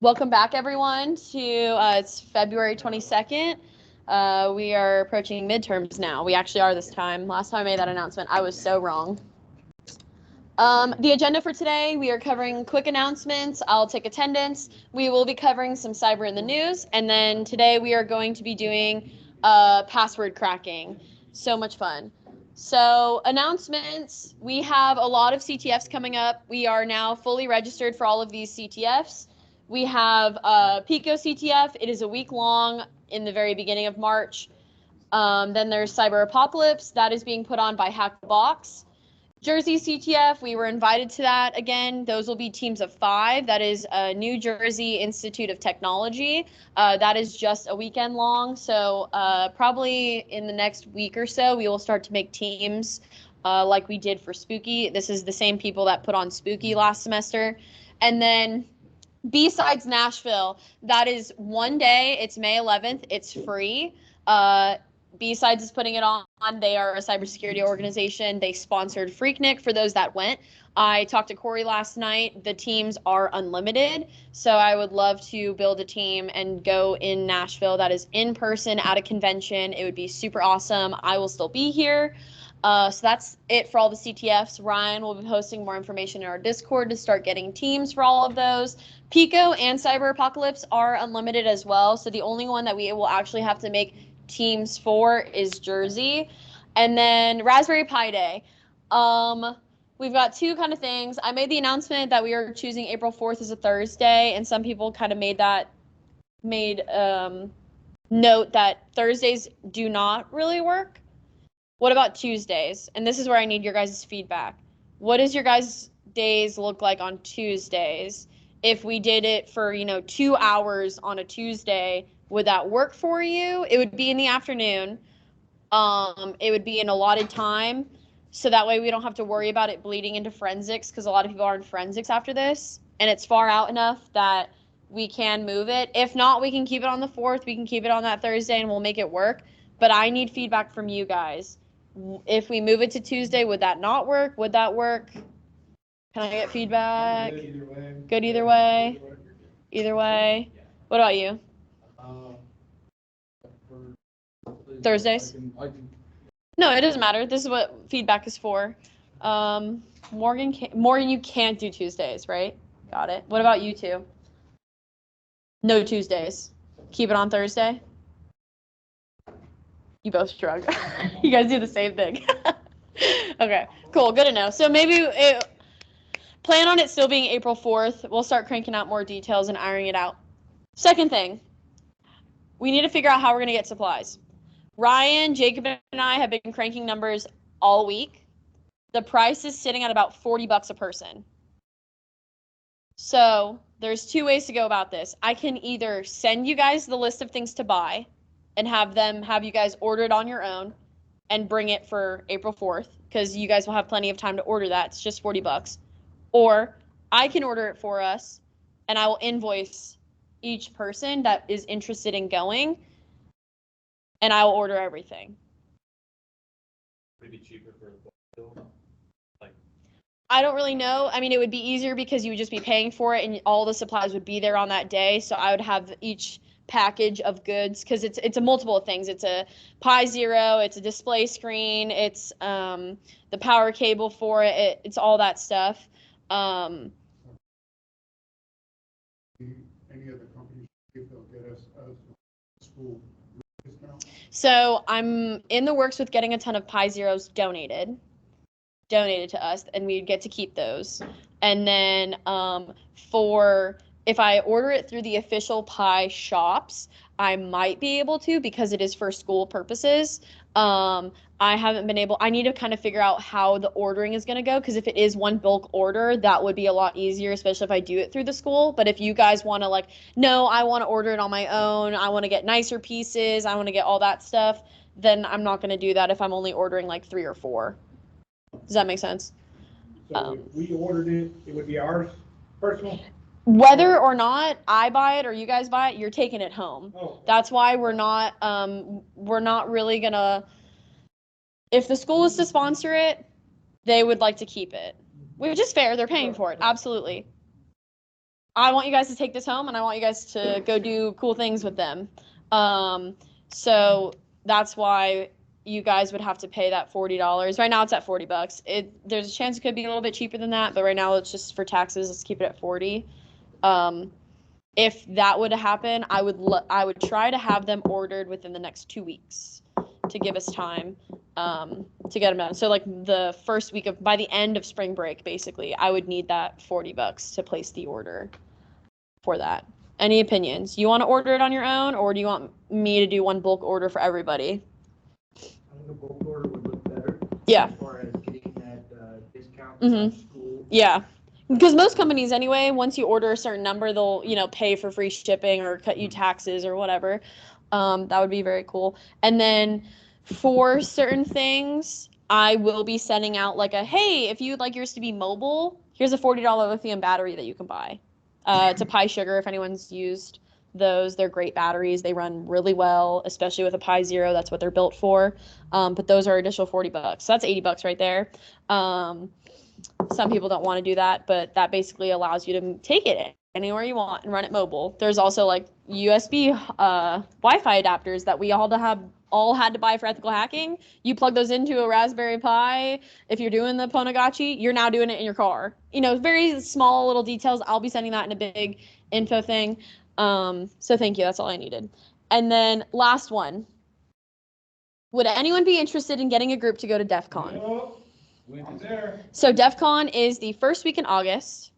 Welcome back, everyone, to it's February 22nd. We are approaching midterms now. We actually are this time. Last time I made that announcement, I was so wrong. The agenda for today, we are covering quick announcements. I'll take attendance. We will be covering some cyber in the news. And then today we are going to be doing password cracking. So much fun. So announcements, we have a lot of CTFs coming up. We are now fully registered for all of these CTFs. We have Pico CTF. It is a week long in the very beginning of March. Then there's Cyber Apocalypse. That is being put on by Hack the Box. Jersey CTF, we were invited to that again. Those will be teams of 5. That is New Jersey Institute of Technology. That is just a weekend long. So probably in the next week or so, we will start to make teams like we did for Spooky. This is the same people that put on Spooky last semester. And then B-Sides Nashville, that is one day. It's May 11th. It's free. B-Sides is putting it on. They are a cybersecurity organization. They sponsored Freaknik for those that went. I talked to Corey last night. The teams are unlimited. So I would love to build a team and go in Nashville. That is in person at a convention. It would be super awesome. I will still be here. So that's it for all the CTFs. Ryan will be posting more information in our Discord to start getting teams for all of those. Pico and Cyber Apocalypse are unlimited as well. So the only one that we will actually have to make teams for is Jersey. And then Raspberry Pi Day. We've got two kind of things. I made the announcement that we are choosing April 4th as a Thursday, and some people kind of made note that Thursdays do not really work. What about Tuesdays? And this is where I need your guys' feedback. What does your guys' days look like on Tuesdays? If we did it for, 2 hours on a Tuesday, would that work for you? It would be in the afternoon. It would be an allotted time. So that way we don't have to worry about it bleeding into forensics, because a lot of people are in forensics after this. And it's far out enough that we can move it. If not, we can keep it on the 4th. We can keep it on that Thursday and we'll make it work. But I need feedback from you guys. If we move it to Tuesday, would that not work? Would that work? Can I get feedback? Good either way. Good either way? Either way? What about you? Thursdays? No, it doesn't matter. This is what feedback is for. Morgan, you can't do Tuesdays, right? Got it. What about you two? No Tuesdays. Keep it on Thursday? You both shrug. You guys do the same thing. Okay, cool. Good to know. So maybe plan on it still being April 4th. We'll start cranking out more details and ironing it out. Second thing, we need to figure out how we're going to get supplies. Ryan, Jacob, and I have been cranking numbers all week. The price is sitting at about $40 a person. So there's 2 ways to go about this. I can either send you guys the list of things to buy and have you guys order it on your own and bring it for April 4th, because you guys will have plenty of time to order that. It's just $40. Or I can order it for us and I will invoice each person that is interested in going, and I will order everything. Maybe cheaper for the bill. I don't really know. I mean, it would be easier because you would just be paying for it and all the supplies would be there on that day. So I would have each package of goods, because it's a multiple of things. It's a Pi Zero, it's a display screen, it's the power cable for it, it's all that stuff. Any other companies think they'll get us school discount? So I'm in the works with getting a ton of Pi Zeros donated to us, and we'd get to keep those. And then for if I order it through the official Pi shops, I might be able to, because it is for school purposes. I haven't been able, I need to kind of figure out how the ordering is going to go, because if it is one bulk order, that would be a lot easier, especially if I do it through the school. But if you guys want to no, I want to order it on my own, I want to get nicer pieces, I want to get all that stuff, then I'm not going to do that if I'm only ordering 3 or 4. Does that make sense? So if we ordered it, it would be ours personal? Whether or not I buy it or you guys buy it, you're taking it home. Oh. That's why we're not really gonna, if the school is to sponsor it, they would like to keep it, which is fair. They're paying for it. Absolutely. I want you guys to take this home and I want you guys to go do cool things with them. So that's why you guys would have to pay that $40. Right now it's at $40. There's a chance it could be a little bit cheaper than that, but right now it's just for taxes. Let's keep it at 40. If that would happen, I would try to have them ordered within the next 2 weeks to give us time to get them done. So like the first week by the end of spring break, basically, I would need that $40 to place the order for that. Any opinions? You want to order it on your own, or do you want me to do one bulk order for everybody? I think a bulk order would look better. Yeah. As far as getting that discount Mhm. from school. Yeah. Because most companies anyway, once you order a certain number, they'll, pay for free shipping or cut you taxes or whatever. That would be very cool. And then for certain things, I will be sending out like hey, if you'd like yours to be mobile, here's a $40 lithium battery that you can buy. It's a Pi Sugar if anyone's used those. They're great batteries. They run really well, especially with a Pi Zero. That's what they're built for. But those are additional $40. So that's $80 right there. Some people don't want to do that, but that basically allows you to take it anywhere you want and run it mobile. There's also like USB Wi-Fi adapters that we all had to buy for ethical hacking. You plug those into a Raspberry Pi. If you're doing the Ponagachi, you're now doing it in your car. Very small little details. I'll be sending that in a big info thing. So thank you. That's all I needed. And then last one. Would anyone be interested in getting a group to go to DEF CON? Link is there. So DEF CON is the first week in August.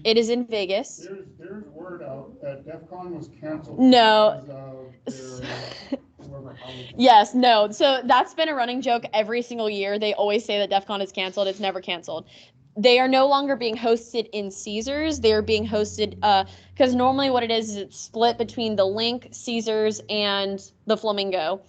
It is in Vegas. There's word out that DEF CON was canceled. No. Because of their, whoever held it. Yes, no. So that's been a running joke every single year. They always say that DEF CON is canceled. It's never canceled. They are no longer being hosted in Caesars. They are being hosted because normally what it is it's split between the Link, Caesars, and the Flamingo.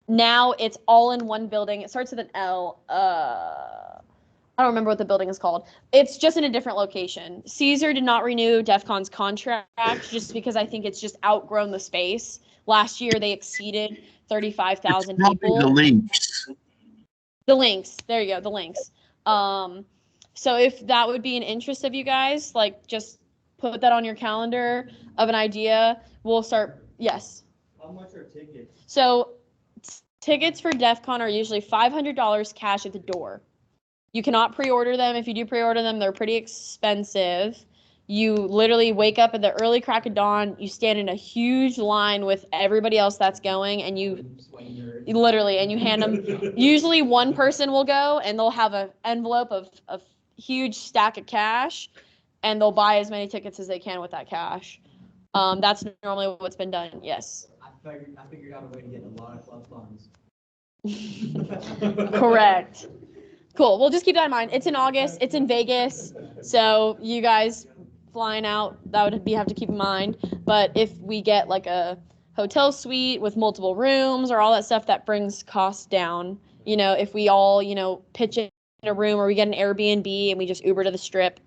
Now it's all in one building. It starts with an L. I don't remember what the building is called. It's just in a different location. Caesar did not renew DEF CON's contract just because I think it's just outgrown the space. Last year they exceeded 35,000 people. The links. The links. There you go. The links. So if that would be an interest of you guys, like just put that on your calendar of an idea. We'll start. Yes. How much are tickets? So tickets for DEF CON are usually $500 cash at the door. You cannot pre-order them. If you do pre-order them, they're pretty expensive. You literally wake up at the early crack of dawn, you stand in a huge line with everybody else that's going, and you hand them. Usually one person will go, and they'll have an envelope of a huge stack of cash, and they'll buy as many tickets as they can with that cash. That's normally what's been done. Yes. I figured out a way to get a lot of club funds. Correct. Cool. Well, just keep that in mind. It's in August. It's in Vegas. So you guys flying out, that would have to keep in mind. But if we get like a hotel suite with multiple rooms or all that stuff, that brings costs down. If we all, pitch in a room or we get an Airbnb and we just Uber to the Strip,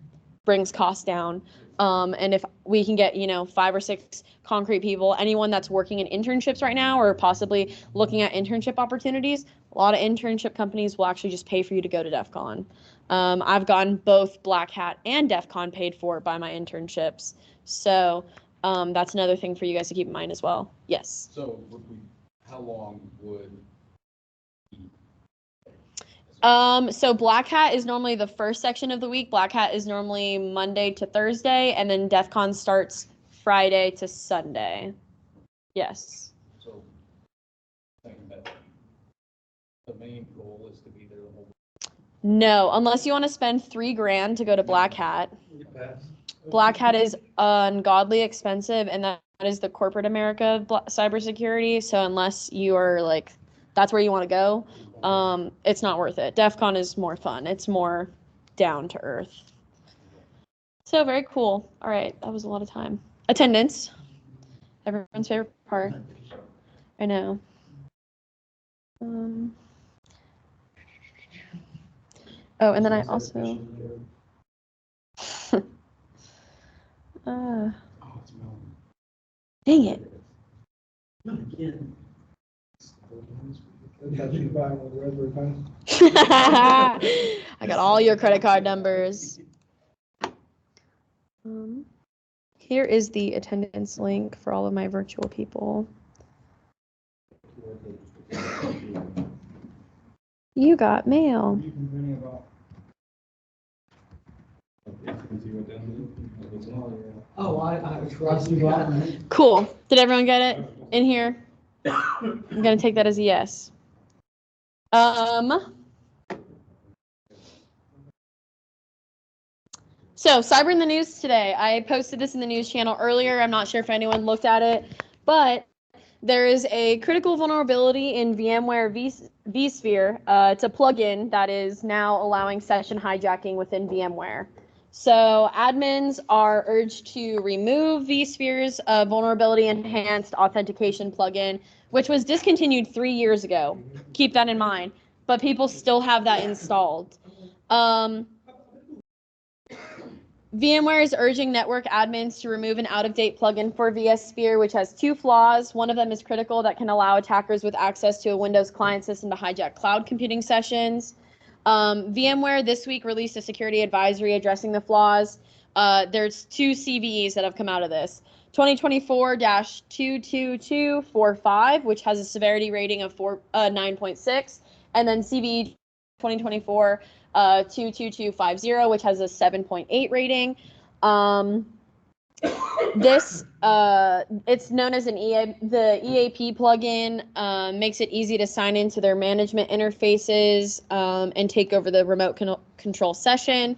brings costs down. And if we can get, 5 or 6 concrete people, anyone that's working in internships right now or possibly looking at internship opportunities, a lot of internship companies will actually just pay for you to go to DEF CON. I've gotten both Black Hat and DEF CON paid for by my internships. So that's another thing for you guys to keep in mind as well. Yes. So how long would? So Black Hat is normally the first section of the week. Black Hat is normally Monday to Thursday, and then DEF CON starts Friday to Sunday. Yes. So, thinking that the main goal is to be there the whole. No, unless you want to spend $3,000 to go to Black Hat. Black Hat is ungodly expensive, and that is the corporate America of cybersecurity. So unless you are like, that's where you want to go. It's not worth it. DEF CON is more fun. It's more down to earth. So very cool. All right, that was a lot of time. Attendance. Everyone's favorite part. I know. Oh, and then I also. Dang it. No, I can't. I got all your credit card numbers. Here is the attendance link for all of my virtual people. You got mail. You complaining about? Can see what that is? Oh, I trust you. Cool. Did everyone get it in here? I'm gonna take that as a yes. So cyber in the news today. I posted this in the news channel earlier. I'm not sure if anyone looked at it, but there is a critical vulnerability in VMware vSphere. It's a plugin that is now allowing session hijacking within VMware. So admins are urged to remove vSphere's vulnerability enhanced authentication plugin, which was discontinued 3 years ago. Keep that in mind. But people still have that installed. VMware is urging network admins to remove an out-of-date plugin for vSphere, which has 2 flaws. One of them is critical that can allow attackers with access to a Windows client system to hijack cloud computing sessions. VMware this week released a security advisory addressing the flaws. There's 2 CVEs that have come out of this. 2024-22245, which has a severity rating of 9.6, and then CVE 2024 22250, which has a 7.8 rating. It's known as the EAP plugin, makes it easy to sign into their management interfaces and take over the remote control session.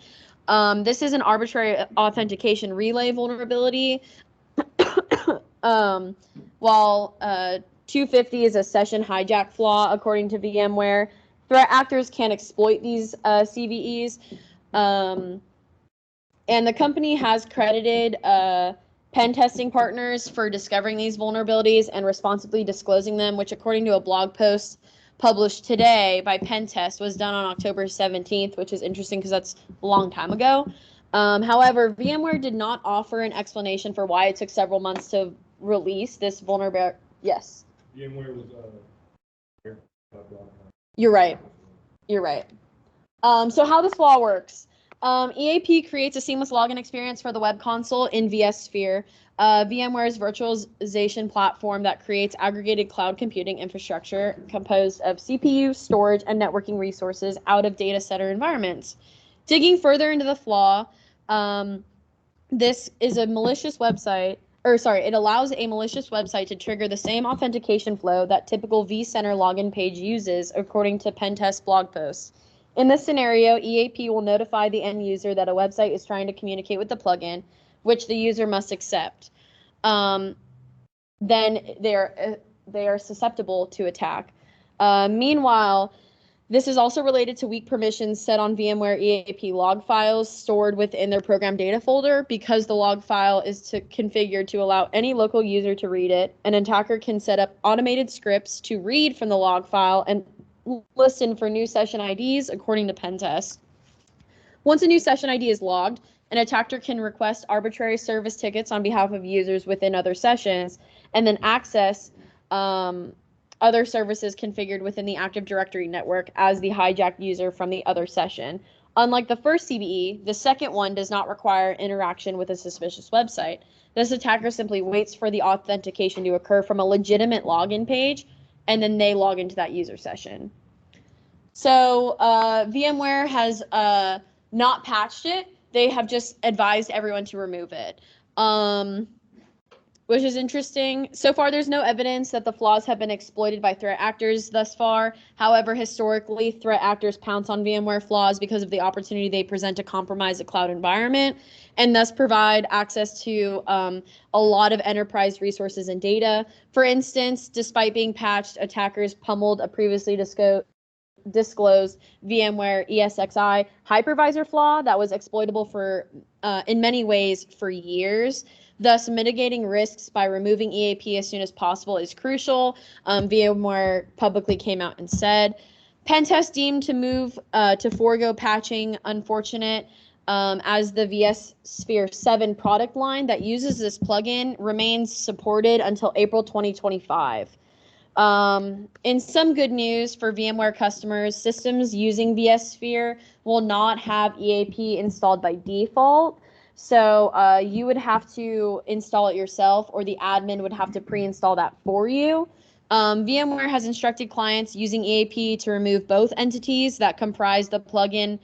This is an arbitrary authentication relay vulnerability, while 250 is a session hijack flaw, according to VMware. Threat actors can exploit these CVEs, and the company has credited pen testing partners for discovering these vulnerabilities and responsibly disclosing them, which, according to a blog post published today by Pentest, was done on October 17th, which is interesting because that's a long time ago. However, VMware did not offer an explanation for why it took several months to release this vulnerability. Yes. VMware was You're right. You're right. So how this flaw works. EAP creates a seamless login experience for the web console in vSphere, VMware's virtualization platform that creates aggregated cloud computing infrastructure composed of CPU, storage, and networking resources out of data center environments. Digging further into the flaw, this is a malicious website. It allows a malicious website to trigger the same authentication flow that typical vCenter login page uses, according to Pentest blog posts. In this scenario, EAP will notify the end user that a website is trying to communicate with the plugin, which the user must accept. Then they are susceptible to attack. Meanwhile, this is also related to weak permissions set on VMware EAP log files stored within their program data folder. Because the log file is configured to allow any local user to read it, an attacker can set up automated scripts to read from the log file and listen for new session IDs, according to Pentest. Once a new session ID is logged, an attacker can request arbitrary service tickets on behalf of users within other sessions and then access other services configured within the Active Directory network as the hijacked user from the other session. Unlike the first CVE, the second one does not require interaction with a suspicious website. This attacker simply waits for the authentication to occur from a legitimate login page, and then they log into that user session. So VMware has not patched it. They have just advised everyone to remove it. Which is interesting. So far, there's no evidence that the flaws have been exploited by threat actors thus far. However, historically, threat actors pounce on VMware flaws because of the opportunity they present to compromise a cloud environment and thus provide access to a lot of enterprise resources and data. For instance, despite being patched, attackers pummeled a previously disclosed VMware ESXi hypervisor flaw that was exploitable for in many ways for years. Thus, mitigating risks by removing EAP as soon as possible is crucial. VMware publicly came out and said. Pentest deemed to move to forego patching unfortunate, as the vSphere 7 product line that uses this plugin remains supported until April 2025. In some good news for VMware customers, systems using vSphere will not have EAP installed by default. So you would have to install it yourself, or the admin would have to pre-install that for you. VMware has instructed clients using EAP to remove both entities that comprise the plugin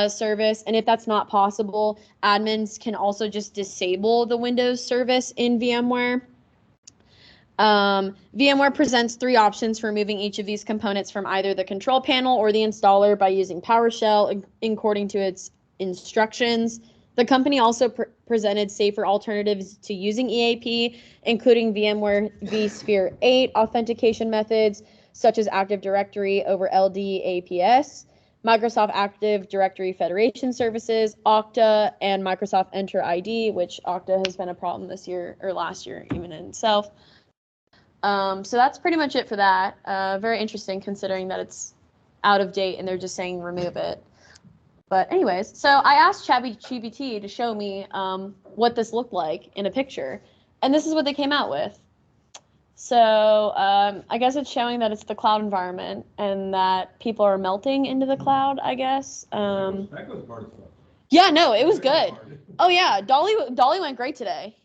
service. And if that's not possible, admins can also just disable the Windows service in VMware. VMware presents 3 options for removing each of these components from either the control panel or the installer by using PowerShell according to its instructions. The company also presented safer alternatives to using EAP, including VMware vSphere 8 authentication methods, such as Active Directory over LDAPS, Microsoft Active Directory Federation Services, Okta, and Microsoft Enter ID, which Okta has been a problem this year, or last year even in itself. So that's pretty much it for that. Very interesting considering that it's out of date and they're just saying remove it. But anyways, so I asked ChatGPT to show me what this looked like in a picture, and this is what they came out with. So I guess it's showing that it's the cloud environment and that people are melting into the cloud, I guess. That goes hard stuff. Yeah, no, it was good. Oh yeah, Dolly went great today.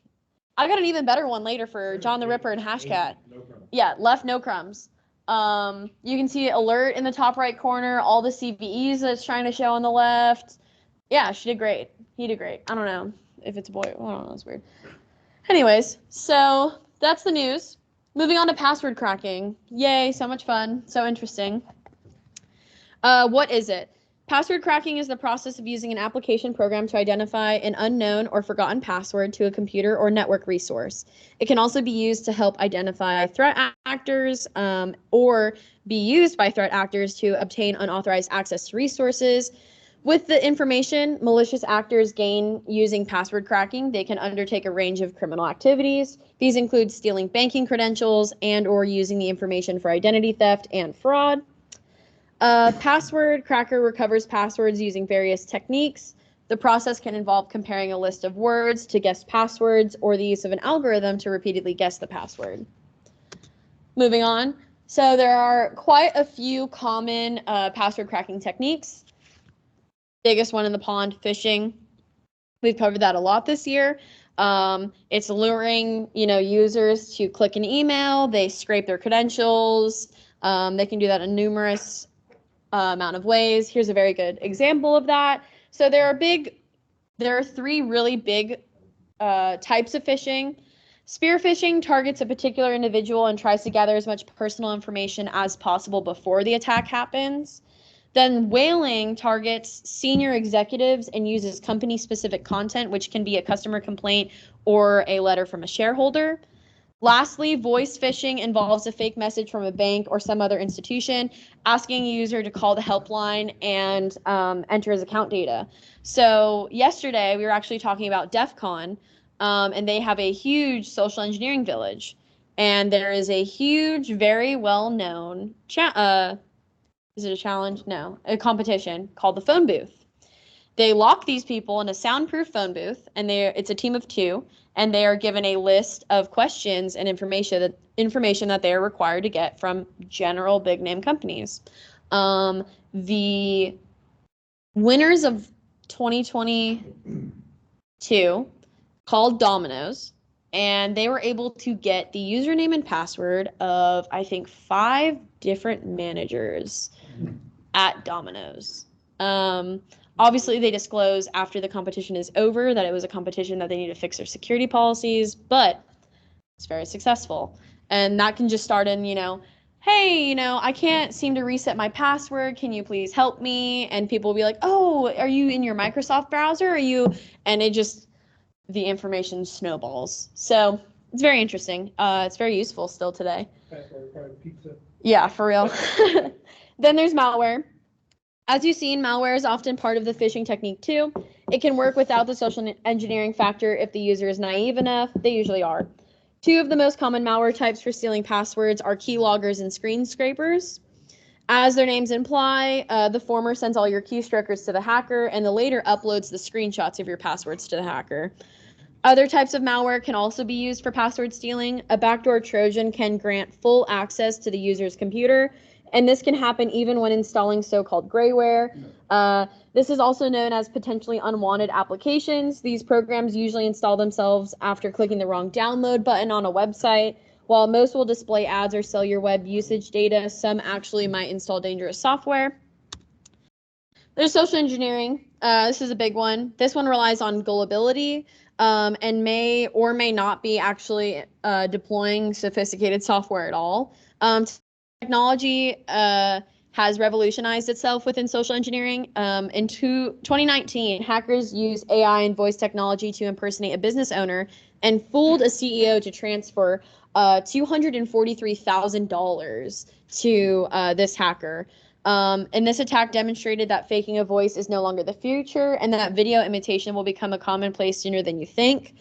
I got an even better one later for John the Ripper and Hashcat. No problem. Yeah, left no crumbs. You can see alert in the top right corner, all the CVEs that it's trying to show on the left. Yeah, she did great. He did great. I don't know if it's a boy. I don't know, it's weird. Anyways, so that's the news. Moving on to password cracking. Yay, so much fun, so interesting. What is it? Password cracking is the process of using an application program to identify an unknown or forgotten password to a computer or network resource. It can also be used to help identify threat actors or be used by threat actors to obtain unauthorized access to resources. With the information malicious actors gain using password cracking, they can undertake a range of criminal activities. These include stealing banking credentials and/or using the information for identity theft and fraud. Password cracker recovers passwords using various techniques. The process can involve comparing a list of words to guess passwords or the use of an algorithm to repeatedly guess the password. Moving on. So there are quite a few common password cracking techniques. Biggest one in the pond, phishing. We've covered that a lot this year. It's luring, users to click an email. They scrape their credentials. They can do that in numerous amount of ways. Here's a very good example of that. So there are 3 really big types of phishing. Spear phishing targets a particular individual and tries to gather as much personal information as possible before the attack happens. Then whaling targets senior executives and uses company-specific content, which can be a customer complaint or a letter from a shareholder. Lastly, voice phishing involves a fake message from a bank or some other institution asking a user to call the helpline and enter his account data. So yesterday, we were actually talking about DEF CON, and they have a huge social engineering village. And there is a huge, very well-known, is it a challenge? No, a competition called the phone booth. They lock these people in a soundproof phone booth, and it's a team of 2, and they are given a list of questions and information that they are required to get from general big name companies. The winners of 2022 called Domino's, and they were able to get the username and password of, I think, 5 different managers at Domino's. Obviously, they disclose after the competition is over that it was a competition that they need to fix their security policies, but it's very successful. And that can just start in, hey, I can't seem to reset my password. Can you please help me? And people will be like, oh, are you in your Microsoft browser? And the information snowballs. So it's very interesting. It's very useful still today. Password pizza. Yeah, for real. Then there's malware. As you've seen, malware is often part of the phishing technique too. It can work without the social engineering factor if the user is naive enough. They usually are. 2 of the most common malware types for stealing passwords are keyloggers and screen scrapers. As their names imply, the former sends all your keystrokers to the hacker, and the later uploads the screenshots of your passwords to the hacker. Other types of malware can also be used for password stealing. A backdoor Trojan can grant full access to the user's computer and this can happen even when installing so-called grayware. This is also known as potentially unwanted applications. These programs usually install themselves after clicking the wrong download button on a website. While most will display ads or sell your web usage data, some actually might install dangerous software. There's social engineering. This is a big one. This one relies on gullibility and may or may not be actually deploying sophisticated software at all. Technology has revolutionized itself within social engineering. In 2019, hackers used AI and voice technology to impersonate a business owner and fooled a CEO to transfer $243,000 to this hacker. And this attack demonstrated that faking a voice is no longer the future and that video imitation will become a commonplace sooner than you think.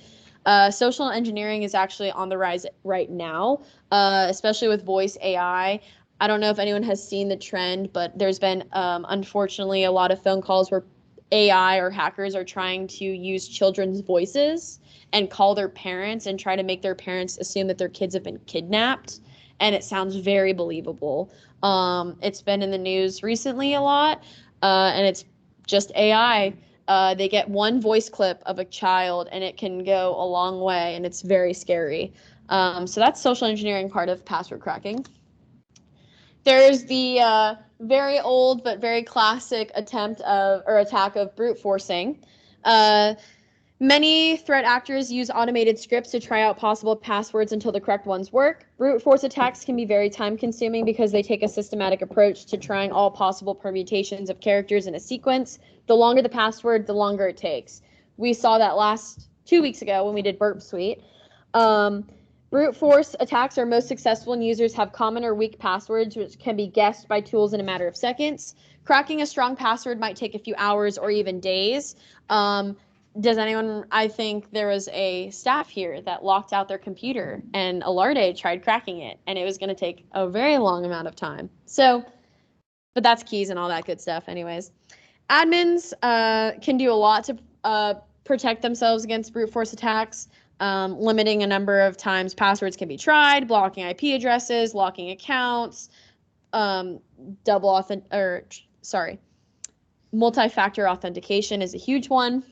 Social engineering is actually on the rise right now, especially with voice AI. I don't know if anyone has seen the trend, but there's been, unfortunately, a lot of phone calls where AI or hackers are trying to use children's voices and call their parents and try to make their parents assume that their kids have been kidnapped. And it sounds very believable. It's been in the news recently a lot, and it's just AI. They get one voice clip of a child and it can go a long way, and it's very scary. So that's social engineering part of password cracking. There's the very old but very classic attempt of or attack of brute forcing. Many threat actors use automated scripts to try out possible passwords until the correct ones work. Brute force attacks can be very time consuming because they take a systematic approach to trying all possible permutations of characters in a sequence. The longer the password, the longer it takes. We saw that last 2 weeks ago when we did Burp Suite. Brute force attacks are most successful when users have common or weak passwords, which can be guessed by tools in a matter of seconds. Cracking a strong password might take a few hours or even days. Does anyone, I think there was a staff here that locked out their computer and Alarde tried cracking it and it was going to take a very long amount of time. So, but that's keys and all that good stuff anyways. Admins can do a lot to protect themselves against brute force attacks, limiting a number of times passwords can be tried, blocking IP addresses, locking accounts, multi-factor authentication is a huge one.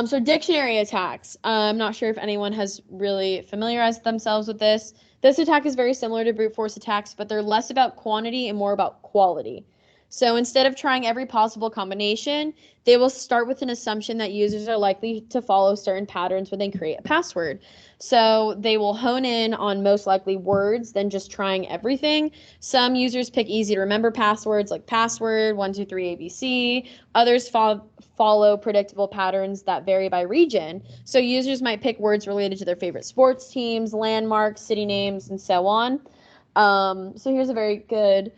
So dictionary attacks. I'm not sure if anyone has really familiarized themselves with this. This attack is very similar to brute force attacks, but they're less about quantity and more about quality. So instead of trying every possible combination, they will start with an assumption that users are likely to follow certain patterns when they create a password. So they will hone in on most likely words than just trying everything. Some users pick easy to remember passwords like password, 123 ABC. Others follow predictable patterns that vary by region. So users might pick words related to their favorite sports teams, landmarks, city names, and so on. So here's a very good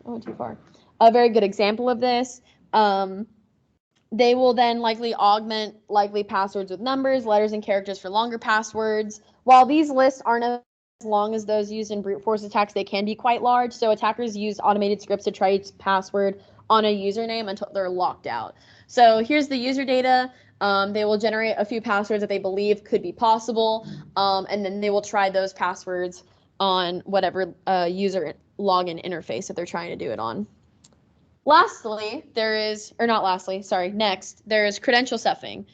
I went too far. A very good example of this. They will then likely augment likely passwords with numbers, letters, and characters for longer passwords. While these lists aren't as long as those used in brute force attacks, they can be quite large. So attackers use automated scripts to try each password on a username until they're locked out. So here's the user data. They will generate a few passwords that they believe could be possible, and then they will try those passwords on whatever user login interface that they're trying to do it on. Lastly, next, there is credential stuffing.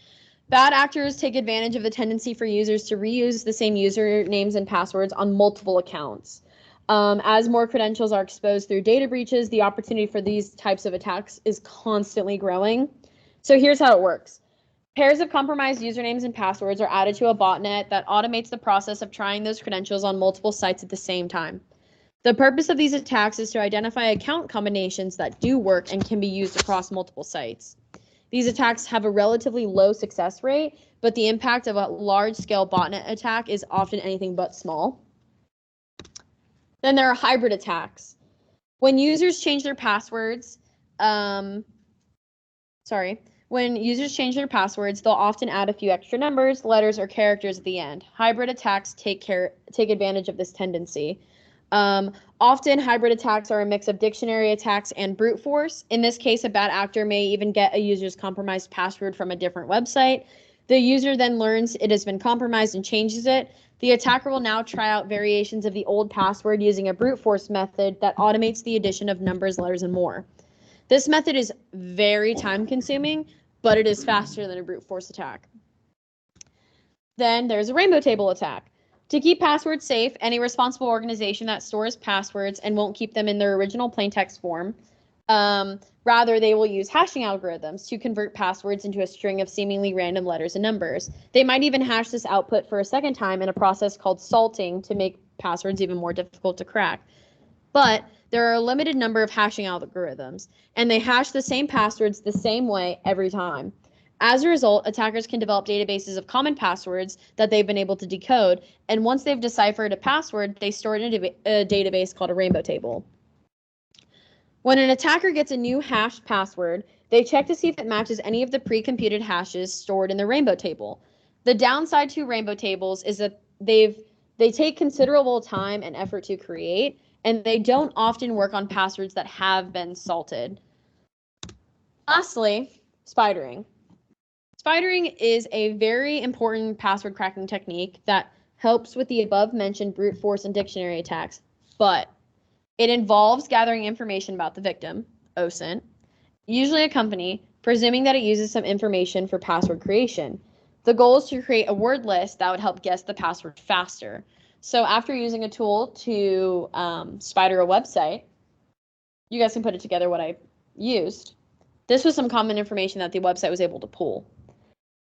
Bad actors take advantage of the tendency for users to reuse the same usernames and passwords on multiple accounts. As more credentials are exposed through data breaches, the opportunity for these types of attacks is constantly growing. So here's how it works. Pairs of compromised usernames and passwords are added to a botnet that automates the process of trying those credentials on multiple sites at the same time. The purpose of these attacks is to identify account combinations that do work and can be used across multiple sites. These attacks have a relatively low success rate, but the impact of a large-scale botnet attack is often anything but small. Then there are hybrid attacks. When users change their passwords, they'll often add a few extra numbers, letters, or characters at the end. Hybrid attacks take advantage of this tendency. Often hybrid attacks are a mix of dictionary attacks and brute force. In this case, a bad actor may even get a user's compromised password from a different website. The user then learns it has been compromised and changes it. The attacker will now try out variations of the old password using a brute force method that automates the addition of numbers, letters, and more. This method is very time consuming, but it is faster than a brute force attack. Then there's a rainbow table attack. To keep passwords safe, any responsible organization that stores passwords and won't keep them in their original plaintext form, rather, they will use hashing algorithms to convert passwords into a string of seemingly random letters and numbers. They might even hash this output for a second time in a process called salting to make passwords even more difficult to crack. But there are a limited number of hashing algorithms, and they hash the same passwords the same way every time. As a result, attackers can develop databases of common passwords that they've been able to decode, and once they've deciphered a password, they store it in a database called a rainbow table. When an attacker gets a new hashed password, they check to see if it matches any of the pre-computed hashes stored in the rainbow table. The downside to rainbow tables is that they take considerable time and effort to create, and they don't often work on passwords that have been salted. Lastly, spidering. Spidering is a very important password cracking technique that helps with the above-mentioned brute force and dictionary attacks, but it involves gathering information about the victim, OSINT, usually a company, presuming that it uses some information for password creation. The goal is to create a word list that would help guess the password faster. So after using a tool to spider a website, you guys can put it together what I used. This was some common information that the website was able to pull.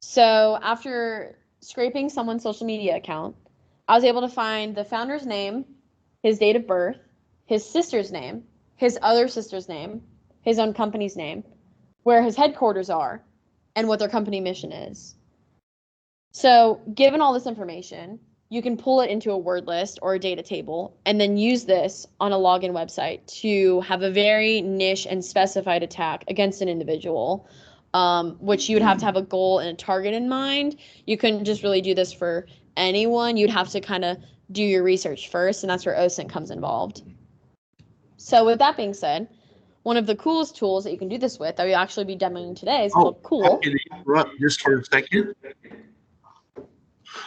So after scraping someone's social media account, I was able to find the founder's name, his date of birth, his sister's name, his other sister's name, his own company's name, where his headquarters are, and what their company mission is. So given all this information, you can pull it into a word list or a data table, and then use this on a login website to have a very niche and specified attack against an individual, which you would have to have a goal and a target in mind. You couldn't just really do this for anyone. You'd have to kind of do your research first, and that's where OSINT comes involved. So with that being said, one of the coolest tools that you can do this with that we'll actually be demoing today is called Cool. Can I interrupt just for a second?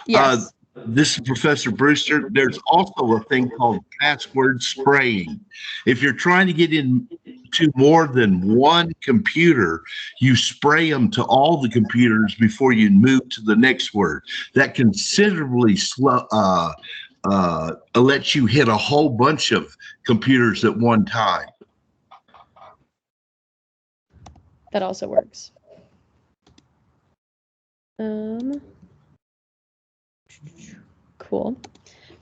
Yes. This is Professor Brewster. There's also a thing called password spraying. If you're trying to get into more than one computer, you spray them to all the computers before you move to the next word. That considerably lets you hit a whole bunch of computers at one time. That also works. Cool.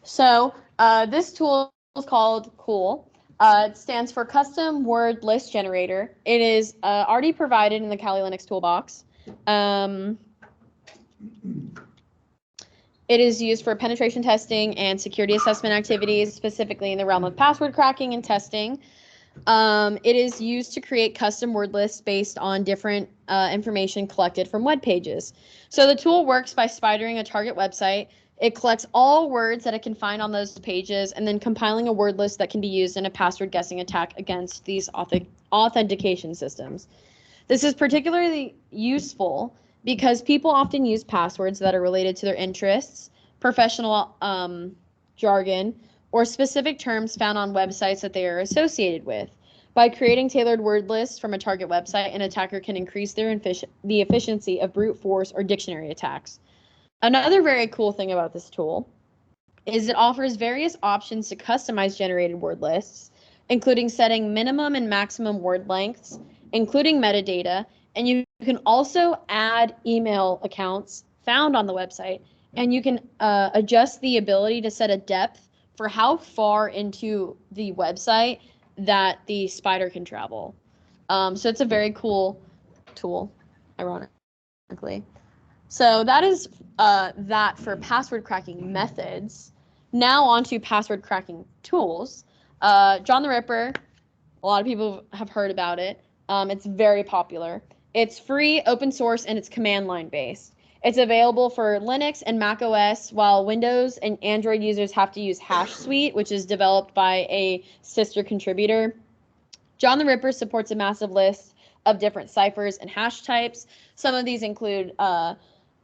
So this tool is called Cool. It stands for Custom Word List Generator. It is already provided in the Kali Linux toolbox. It is used for penetration testing and security assessment activities, specifically in the realm of password cracking and testing. It is used to create custom word lists based on different information collected from web pages. So the tool works by spidering a target website. It collects all words that it can find on those pages and then compiling a word list that can be used in a password guessing attack against these authentication systems. This is particularly useful because people often use passwords that are related to their interests, professional jargon, or specific terms found on websites that they are associated with. By creating tailored word lists from a target website, an attacker can increase the efficiency of brute force or dictionary attacks. Another very cool thing about this tool is it offers various options to customize generated word lists, including setting minimum and maximum word lengths, including metadata, and you can also add email accounts found on the website, and you can adjust the ability to set a depth for how far into the website that the spider can travel. So it's a very cool tool, ironically. So that is that for password cracking methods. Now on to password cracking tools. John the Ripper, a lot of people have heard about it. It's very popular. It's free, open source, and it's command line based. It's available for Linux and Mac OS, while Windows and Android users have to use HashSuite, which is developed by a sister contributor. John the Ripper supports a massive list of different ciphers and hash types. Some of these include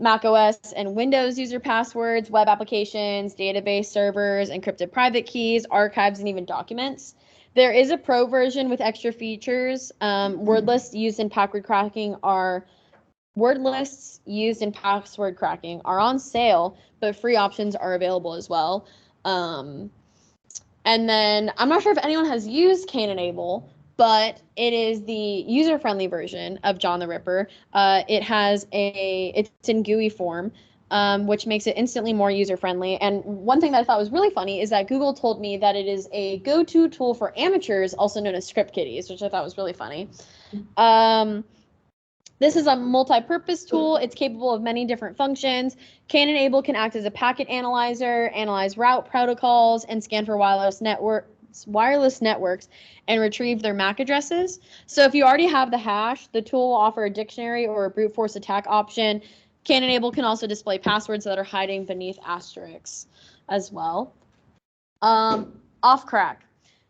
Mac OS and Windows user passwords, web applications, database servers, encrypted private keys, archives, and even documents. There is a pro version with extra features. Word lists used in password cracking are on sale, but free options are available as well. And then I'm not sure if anyone has used Cain Enable, but it is the user-friendly version of John the Ripper. It's in GUI form, which makes it instantly more user-friendly. And one thing that I thought was really funny is that Google told me that it is a go-to tool for amateurs, also known as script kiddies, which I thought was really funny. This is a multi-purpose tool. It's capable of many different functions. Cain Enable can act as a packet analyzer, analyze route protocols, and scan for wireless networks and retrieve their MAC addresses. So if you already have the hash, the tool will offer a dictionary or a brute force attack option. Cain Enable can also display passwords that are hiding beneath asterisks as well. Offcrack.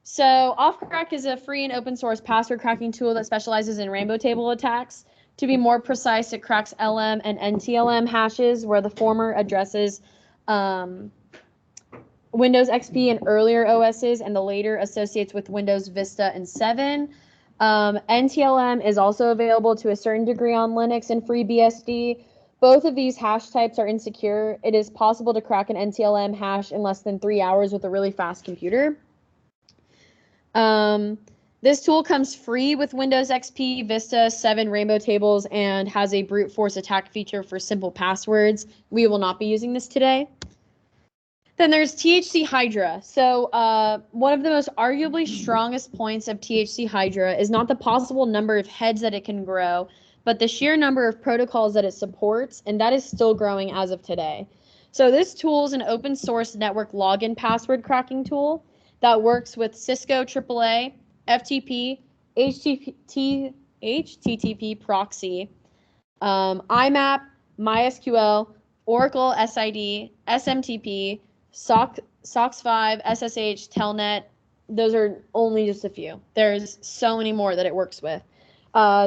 So Offcrack is a free and open source password cracking tool that specializes in rainbow table attacks. To be more precise, it cracks LM and NTLM hashes, where the former addresses Windows XP and earlier OSs, and the later associates with Windows Vista and 7. NTLM is also available to a certain degree on Linux and FreeBSD. Both of these hash types are insecure. It is possible to crack an NTLM hash in less than 3 hours with a really fast computer. This tool comes free with Windows XP, Vista, 7 rainbow tables, and has a brute force attack feature for simple passwords. We will not be using this today. Then there's THC Hydra. So one of the most arguably strongest points of THC Hydra is not the possible number of heads that it can grow, but the sheer number of protocols that it supports, and that is still growing as of today. So this tool is an open source network login password cracking tool that works with Cisco AAA, FTP, HTTP proxy, IMAP, MySQL, Oracle SID, SMTP, SOX5, SSH, Telnet. Those are only just a few. There's so many more that it works with.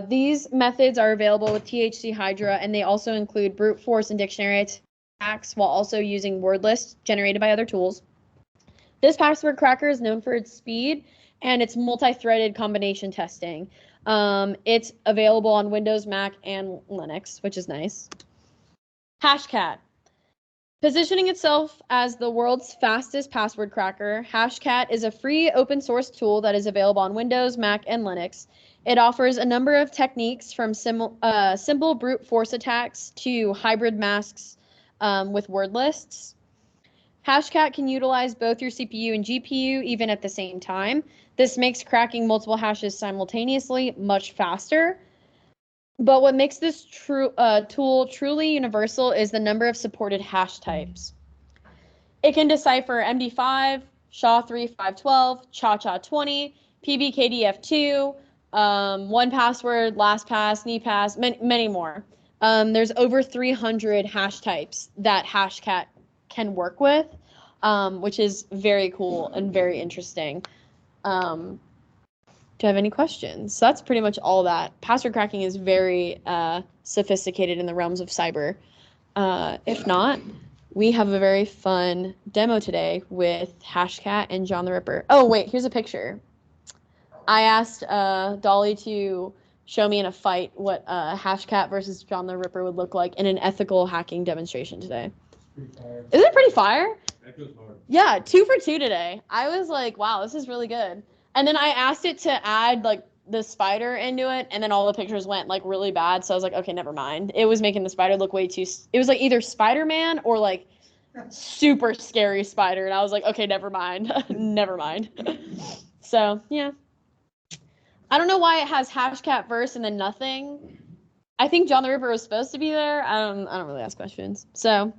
These methods are available with THC Hydra, and they also include brute force and dictionary attacks while also using word lists generated by other tools. This password cracker is known for its speed and its multi-threaded combination testing. It's available on Windows, Mac, and Linux, which is nice. Hashcat. Positioning itself as the world's fastest password cracker, Hashcat is a free open source tool that is available on Windows, Mac, and Linux. It offers a number of techniques from simple brute force attacks to hybrid masks with word lists. Hashcat can utilize both your CPU and GPU even at the same time. This makes cracking multiple hashes simultaneously much faster. But what makes this tool truly universal is the number of supported hash types. It can decipher MD5, SHA-3 512, CHA-CHA-20, PBKDF2, 1Password, LastPass, NePass, many more. There's over 300 hash types that Hashcat can work with, which is very cool and very interesting. Do you have any questions? So that's pretty much all that. Password cracking is very sophisticated in the realms of cyber. If not, we have a very fun demo today with Hashcat and John the Ripper. Oh, wait, here's a picture. I asked Dolly to show me in a fight what Hashcat versus John the Ripper would look like in an ethical hacking demonstration today. Isn't it pretty fire? That goes hard. Yeah, 2 for 2 today. I was like, wow, this is really good. And then I asked it to add like the spider into it, and then all the pictures went like really bad. So I was like, okay, never mind. It was making the spider look way too. It was like either Spider-Man or like super scary spider, and I was like, okay, never mind, never mind. So yeah, I don't know why it has Hashcat verse and then nothing. I think John the Ripper was supposed to be there. I don't really ask questions. So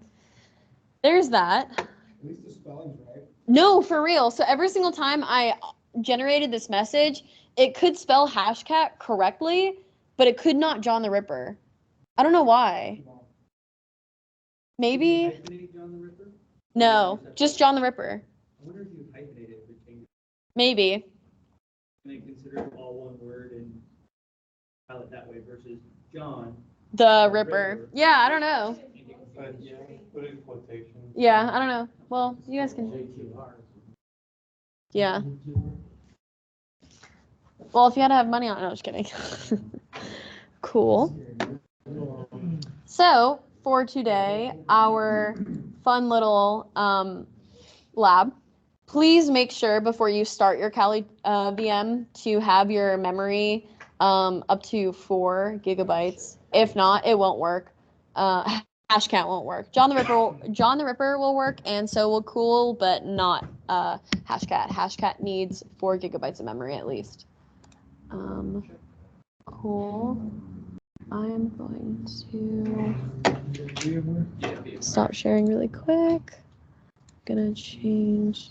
there's that. At least the spelling's right. No, for real. So every single time I generated this message, it could spell Hashcat correctly, but it could not John the Ripper. I don't know why. Maybe? Hyphenate John the Ripper? No, just John the Ripper. I wonder if you hyphenate it would change it. Maybe. And then consider it all one word and file it that way versus John The Ripper. Yeah, I don't know. You But yeah, put in quotations. Yeah, I don't know. Well, you guys can. Yeah. Well, if you had to have money on it, no, just kidding. Cool. So for today, our fun little lab, please make sure before you start your Kali VM to have your memory up to 4 gigabytes. If not, it won't work. Hashcat won't work. John the Ripper will work, and so will Cool, but not Hashcat. Hashcat needs 4 gigabytes of memory at least. Cool. I'm going to stop sharing really quick. Gonna change.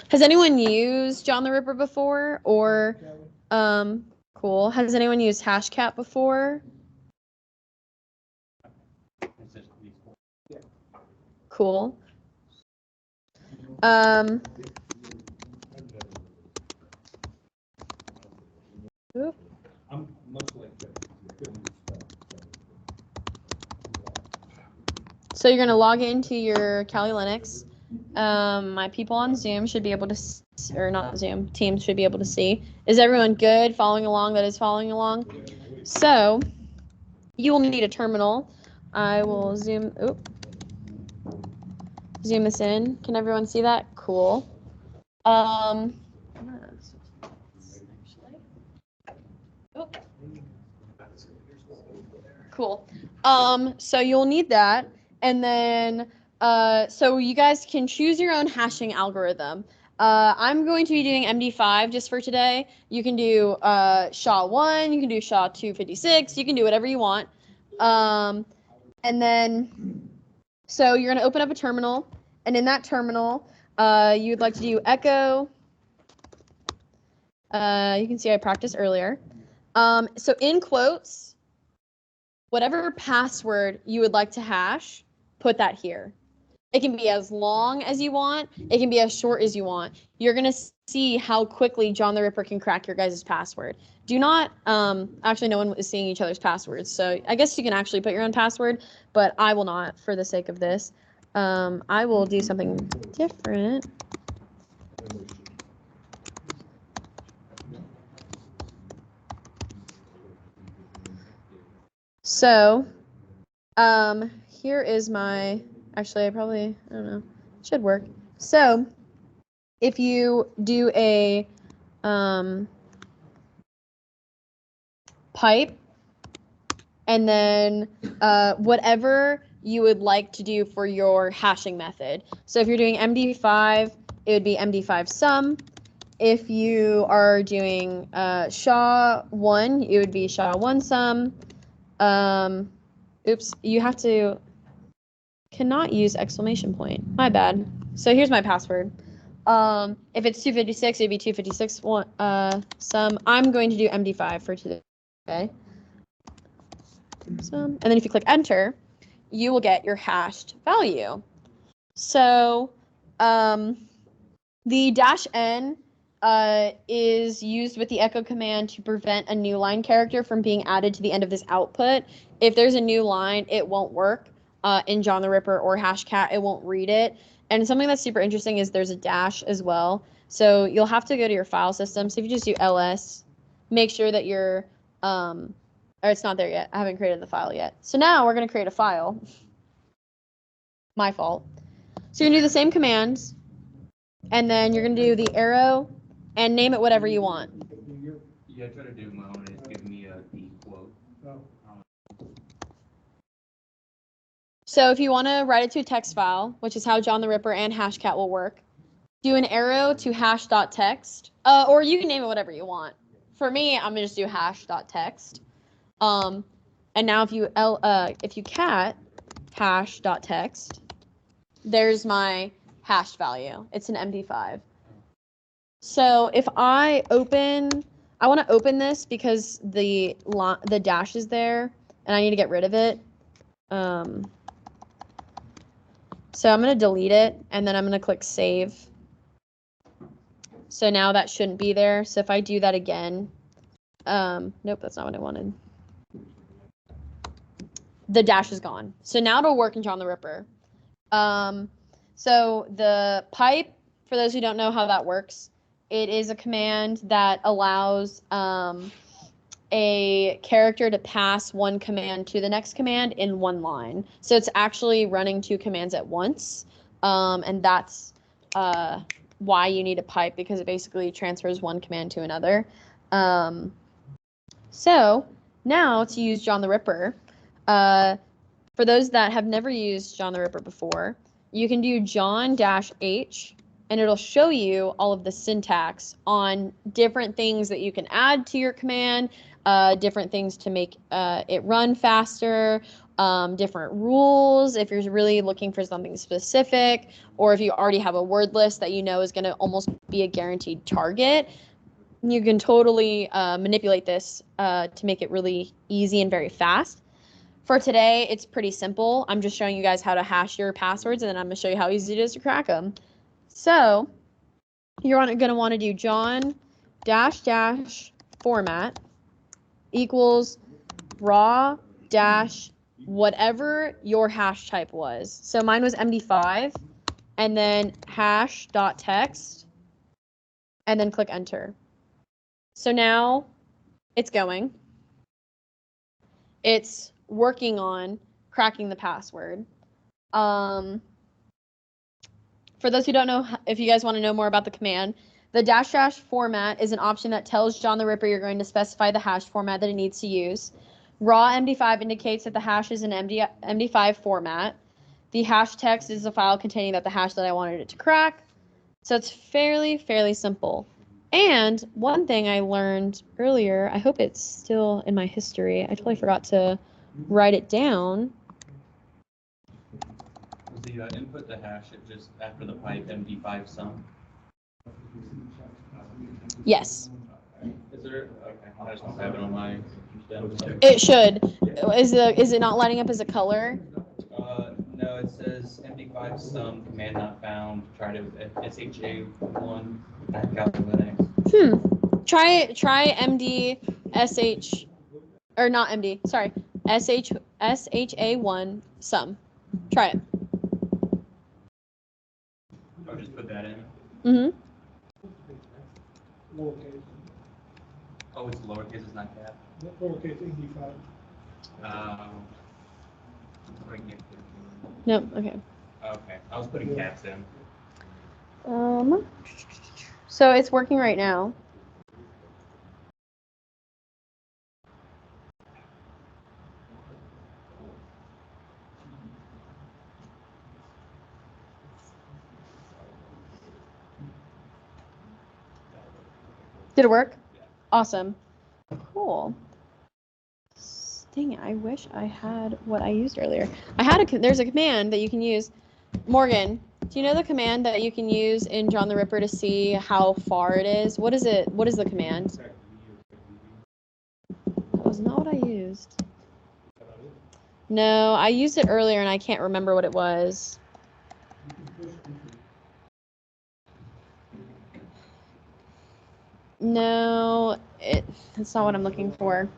Has anyone used John the Ripper before, or cool? Has anyone used Hashcat before? Cool. Oop. I'm much like that. So you're gonna log into your Kali Linux. My people on Zoom should be able to, or not Zoom, Teams should be able to see. Is everyone good? Following along? That is following along. So you will need a terminal. I will zoom this in. Can everyone see that? Cool. Cool. So you'll need that, and then so you guys can choose your own hashing algorithm. I'm going to be doing MD5 just for today. You can do SHA-1, you can do SHA-256, you can do whatever you want. And then, so you're gonna open up a terminal, and in that terminal, you'd like to do echo. You can see I practiced earlier. So in quotes, whatever password you would like to hash, put that here. It can be as long as you want. It can be as short as you want. You're going to see how quickly John the Ripper can crack your guys' password. Do not, actually no one is seeing each other's passwords, so I guess you can actually put your own password, but I will not for the sake of this. I will do something different. So, here is my, actually I don't know, should work. So, if you do a pipe, and then whatever you would like to do for your hashing method. So if you're doing MD5, it would be MD5 sum. If you are doing SHA-1, it would be SHA-1 sum. Oops, you have to, cannot use exclamation point. My bad. So here's my password. If it's 256, it'd be 256 sum. I'm going to do MD5 for today. Okay. And then if you click enter, you will get your hashed value. So the -n is used with the echo command to prevent a new line character from being added to the end of this output. If there's a new line, it won't work in John the Ripper or Hashcat. It won't read it. And something that's super interesting is there's a dash as well. So you'll have to go to your file system. So if you just do ls, make sure that you're, or it's not there yet. I haven't created the file yet. So now we're going to create a file. My fault. So you're going to do the same commands, and then you're going to do the arrow and name it whatever you want. Yeah, I try to do my own. It's giving me a D quote. So if you want to write it to a text file, which is how John the Ripper and Hashcat will work, do an arrow to hash.text, or you can name it whatever you want. For me, I'm going to just do hash.text. And now if you cat hash.text, there's my hash value. It's an MD5. So if I want to open this because the dash is there and I need to get rid of it. So I'm going to delete it, and then I'm going to click save. So now that shouldn't be there. So if I do that again, nope, that's not what I wanted. the dash is gone. So now it'll work in John the Ripper. So the pipe, for those who don't know how that works, it is a command that allows a character to pass one command to the next command in one line. So it's actually running two commands at once. And that's why you need a pipe, because it basically transfers one command to another. So now to use John the Ripper, for those that have never used John the Ripper before, you can do John-H, and it'll show you all of the syntax on different things that you can add to your command, different things to make it run faster, different rules if you're really looking for something specific, or if you already have a word list that you know is going to almost be a guaranteed target. You can totally manipulate this to make it really easy and very fast. For today, it's pretty simple. I'm just showing you guys how to hash your passwords, and then I'm going to show you how easy it is to crack them. So you're going to want to do John -- format equals raw dash whatever your hash type was. So mine was MD5, and then hash.text, and then click enter. So now it's going. It's working on cracking the password. For those who don't know, if you guys want to know more about the command, the -- format is an option that tells John the Ripper you're going to specify the hash format that it needs to use. Raw MD5 indicates that the hash is an MD5 format. The hash text is a file containing the hash that I wanted it to crack. So it's fairly simple. And one thing I learned earlier, I hope it's still in my history. I totally forgot to write it down. Was the input the hash it just after the pipe MD5 sum? Yes, Is there? Okay, I just don't have it on my. it should. Is it not lighting up as a color? No, it says MD5 sum command not found. Try to SHA1 back out to Linux. Try MD SH or not MD. Sorry, SHA1 sum. Try it. I'll just put that in. Mm-hmm. Lowercase, Oh, it's lowercase, it's not cap. lowercase MD5. Nope. Okay. Okay, I was putting caps in. So it's working right now. Did it work? Awesome. Cool. Dang it, I wish I had what I used earlier. There's a command that you can use. Morgan, do you know the command that you can use in John the Ripper to see how far it is? What is it? What is the command? That was not what I used. No, I used it earlier and I can't remember what it was. No, that's not what I'm looking for.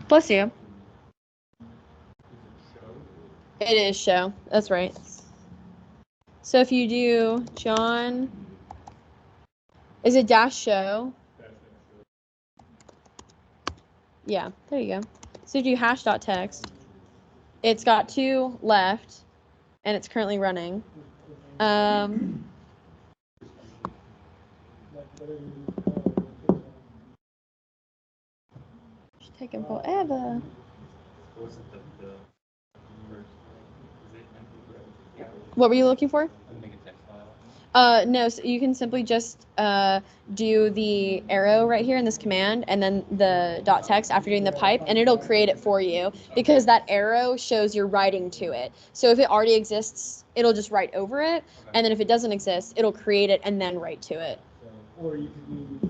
Bless you. It is show. That's right. So if you do John, is it -show? Yeah, there you go. So if you do hash.text, it's got 2 left, and it's currently running. It's taking forever. What was it, the first? Is it MD5? What were you looking for? Make a text file. No, so you can simply just do the arrow right here in this command and then the .text after doing the pipe, and it'll create it for you because that arrow shows you're writing to it. So if it already exists, it'll just write over it, and then if it doesn't exist, it'll create it and then write to it. Or you could do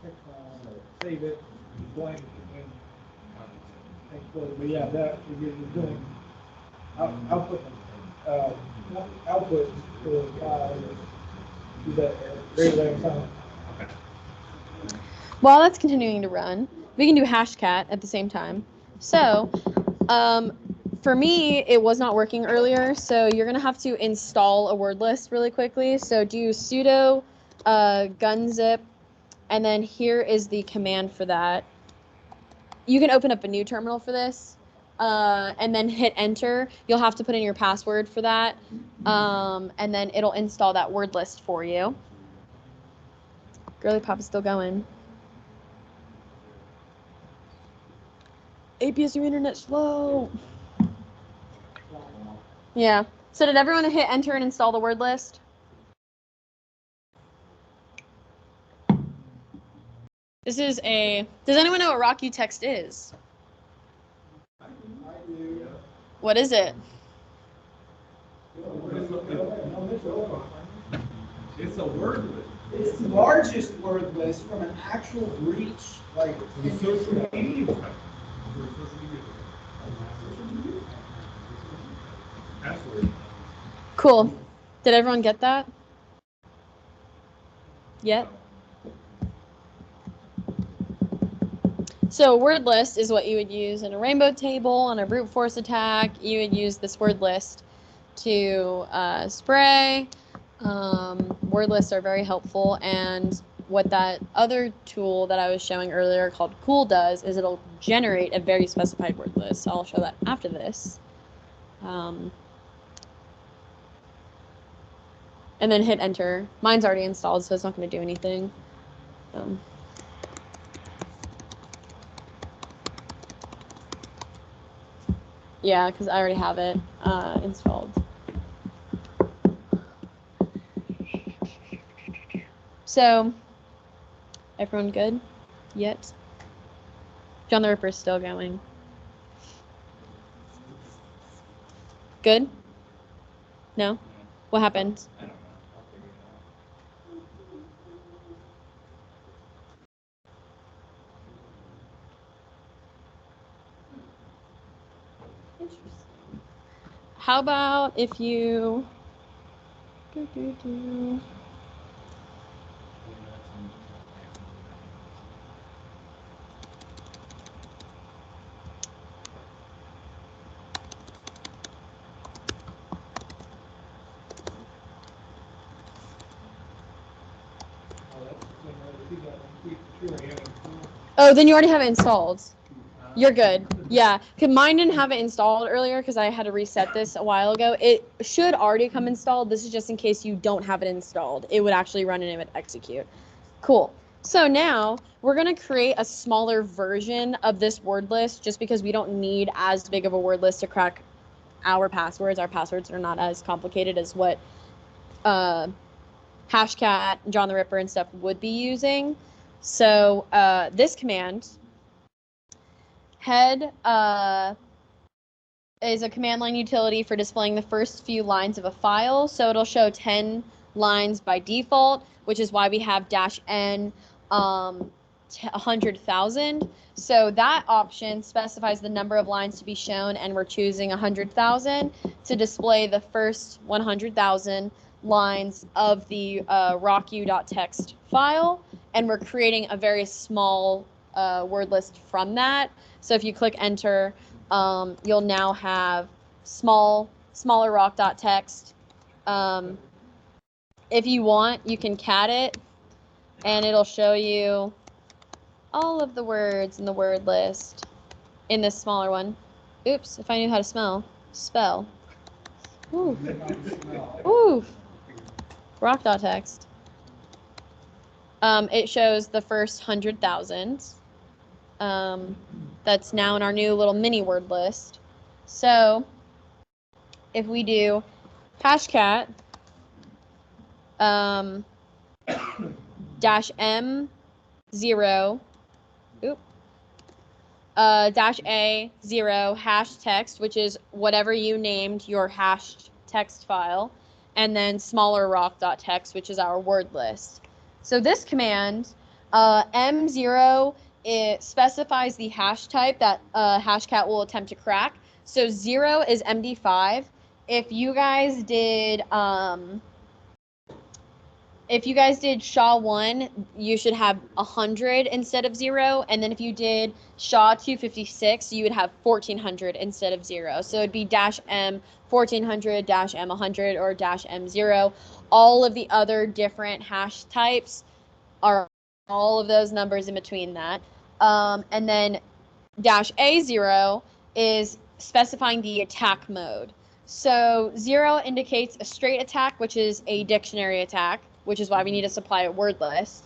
text file, save it, blank, and but yeah, that you're doing output, output for, do that very last time. While that's continuing to run, we can do Hashcat at the same time. So, for me, it was not working earlier, so you're gonna have to install a word list really quickly. So do sudo gunzip, and then here is the command for that. You can open up a new terminal for this, and then hit enter. You'll have to put in your password for that, and then it'll install that word list for you. Girly Pop is still going. APS, your internet's slow. Yeah. So did everyone hit enter and install the word list? This is a, does anyone know what Rocky text is? What is it? It's a word list. It's the largest word list from an actual breach, like. The social media. Password. Cool. Did everyone get that? Yet? So word list is what you would use in a rainbow table, on a brute force attack. You would use this word list to spray. Word lists are very helpful, and what that other tool that I was showing earlier called Cool does is it'll generate a very specified word list. I'll show that after this. And then hit enter. Mine's already installed, so it's not going to do anything. Yeah, because I already have it installed. So, everyone good yet? John the Ripper's still going. Good? No? What happened? I don't know. I'll figure it out. Interesting. How about if you Oh, then you already have it installed. You're good. Yeah, cause mine didn't have it installed earlier because I had to reset this a while ago. It should already come installed. This is just in case you don't have it installed. It would actually run and it would execute. Cool. So now we're gonna create a smaller version of this word list just because we don't need as big of a word list to crack our passwords. Our passwords are not as complicated as what Hashcat, John the Ripper, and stuff would be using. So this command, head is a command line utility for displaying the first few lines of a file. So it'll show 10 lines by default, which is why we have -n 100,000. So that option specifies the number of lines to be shown, and we're choosing 100,000 to display the first 100,000 lines of the rocku.txt file, and we're creating a very small word list from that. So if you click enter, you'll now have smaller rock.txt. If you want, you can cat it, and it'll show you all of the words in the word list in this smaller one. Oops, if I knew how to spell. Ooh. Ooh. Rock.txt. It shows the first 100,000. That's now in our new little mini word list. So if we do hashcat -m0 -a0 hash text, which is whatever you named your hashed text file, and then smaller rock.txt, which is our word list. So this command, M0, it specifies the hash type that Hashcat will attempt to crack. So 0 is MD5. If you guys did SHA-1, you should have 100 instead of 0. And then if you did SHA-256, you would have 1400 instead of 0. So it'd be -M 1400, -M 100, or -M 0. All of the other different hash types are all of those numbers in between that. And then -A0 is specifying the attack mode. So 0 indicates a straight attack, which is a dictionary attack, which is why we need to supply a word list.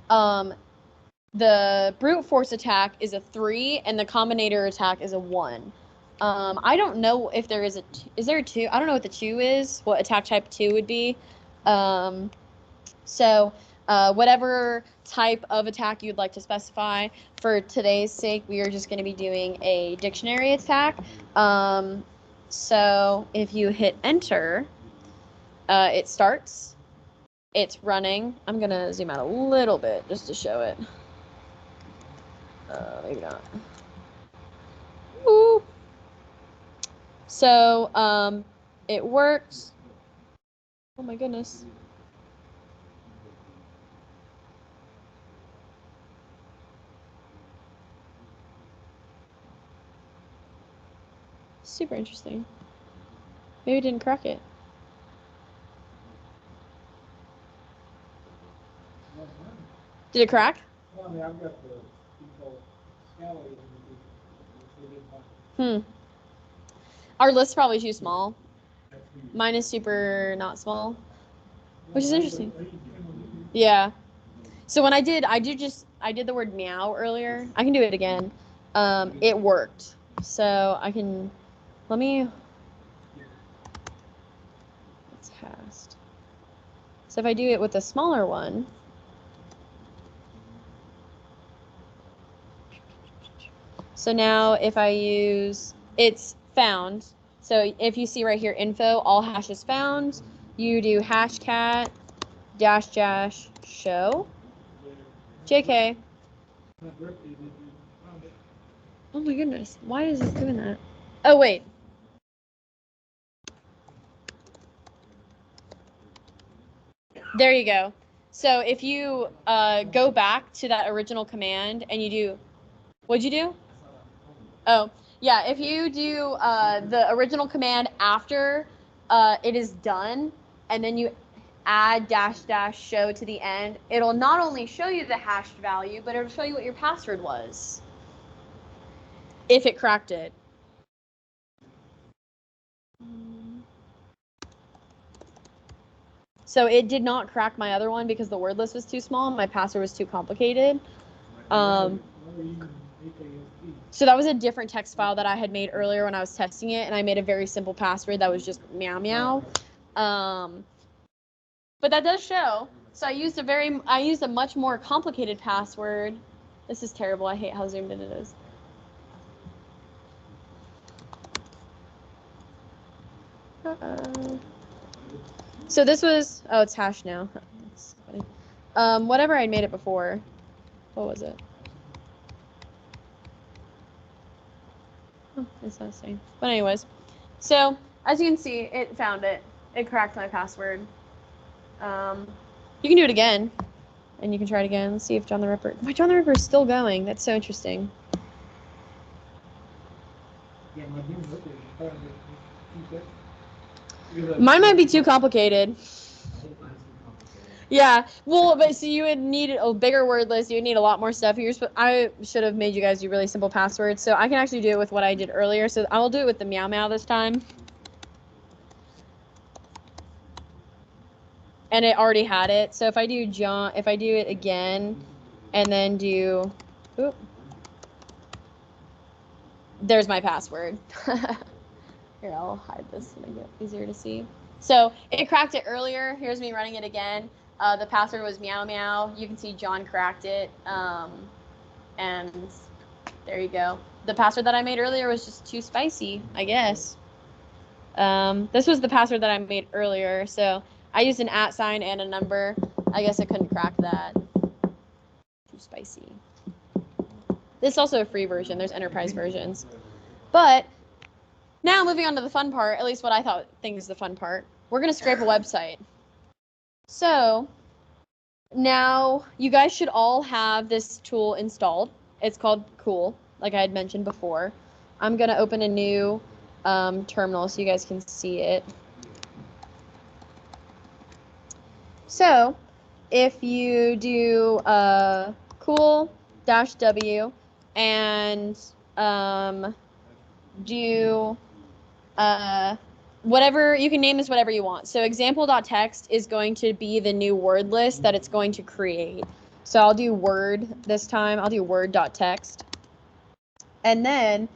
The brute force attack is a 3, and the combinator attack is a 1. I don't know if there is is there a 2? I don't know what the 2 is, what attack type 2 would be. Whatever type of attack you'd like to specify, for today's sake, we are just going to be doing a dictionary attack. So if you hit enter, it starts. It's running. I'm going to zoom out a little bit just to show it. Maybe not. Woo. So it works. Oh my goodness. Super interesting. Maybe it didn't crack it. Did it crack? Well, I mean, I've got the default scale. Our list's probably too small. Mine is super not small, which is interesting. Yeah. So when I did the word meow earlier. I can do it again. It worked. So I can, it's cast. So if I do it with a smaller one, so now if I use, it's found. So if you see right here, info, all hashes found, you do hashcat -- show. JK. Oh my goodness, why is this doing that? Oh, wait. There you go. So if you go back to that original command and you do, what'd you do? Oh, yeah, if you do the original command after it is done, and then you add -- show to the end, it'll not only show you the hashed value, but it'll show you what your password was, if it cracked it. So it did not crack my other one because the word list was too small and my password was too complicated. So that was a different text file that I had made earlier when I was testing it, and I made a very simple password that was just meow meow. But that does show. So I used a much more complicated password. This is terrible. I hate how zoomed in it is. So this was, oh, it's hash now. That's funny. Whatever I made it before. What was it? Oh, it's not saying. But anyways, so as you can see, it found it. It cracked my password. You can do it again, and you can try it again. Let's see if John the Ripper. My John the Ripper is still going. That's so interesting. Mine might be too complicated. Yeah, well, but so you would need a bigger word list. You would need a lot more stuff. I should have made you guys do really simple passwords. So I can actually do it with what I did earlier. So I'll do it with the meow meow this time. And it already had it. So if I do it again, and then do, oop, there's my password. Here, I'll hide this to make it easier to see. So it cracked it earlier. Here's me running it again. The password was meow meow. You can see John cracked it. And there you go. The password that I made earlier was just too spicy, I guess. This was the password that I made earlier. So I used an @ and a number. I guess I couldn't crack that. Too spicy. This is also a free version. There's enterprise versions. But Now moving on to the fun part, at least what I think is the fun part. We're gonna scrape a website. So now you guys should all have this tool installed. It's called Cool, like I had mentioned before. I'm gonna open a new terminal so you guys can see it. So if you do cool-w and do whatever, you can name this whatever you want. So example.txt is going to be the new word list that it's going to create. So I'll do word this time. I'll do word.txt. And then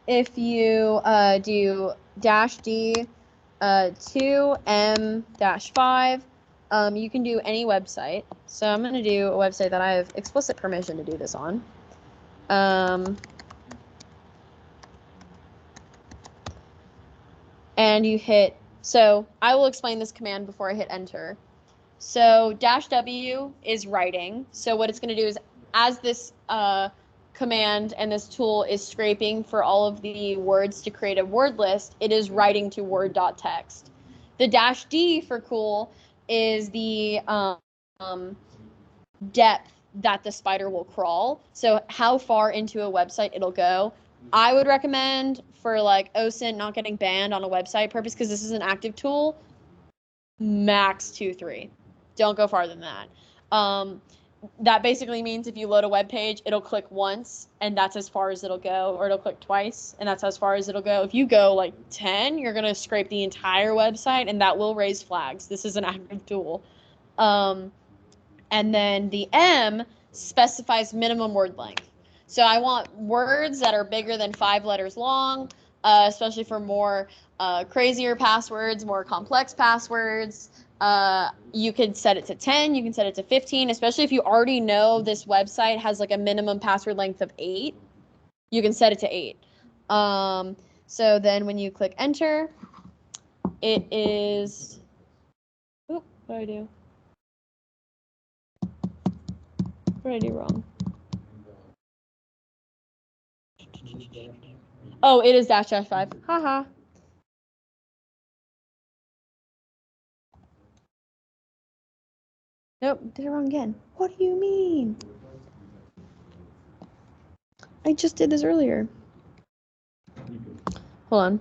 if you do -d 2m-5, you can do any website. So I'm going to do a website that I have explicit permission to do this on. And you hit, so I will explain this command before I hit enter. So -w is writing. So what it's going to do is, as this command and this tool is scraping for all of the words to create a word list, it is writing to word.txt. The -d for cool is the depth that the spider will crawl. So how far into a website it'll go. I would recommend for like OSINT not getting banned on a website purpose, because this is an active tool, max 2.3. Don't go farther than that. That basically means if you load a web page, it'll click once and that's as far as it'll go, or it'll click twice and that's as far as it'll go. If you go like 10, you're going to scrape the entire website and that will raise flags. This is an active tool. And then the M specifies minimum word length. So I want words that are bigger than 5 letters long, especially for more crazier passwords, more complex passwords. You can set it to 10, you can set it to 15, especially if you already know this website has like a minimum password length of 8, you can set it to 8. So then when you click enter, it is, oop, what did I do? What did I do wrong? Oh, it is -5. Haha. Nope, did it wrong again. What do you mean? I just did this earlier. Hold on.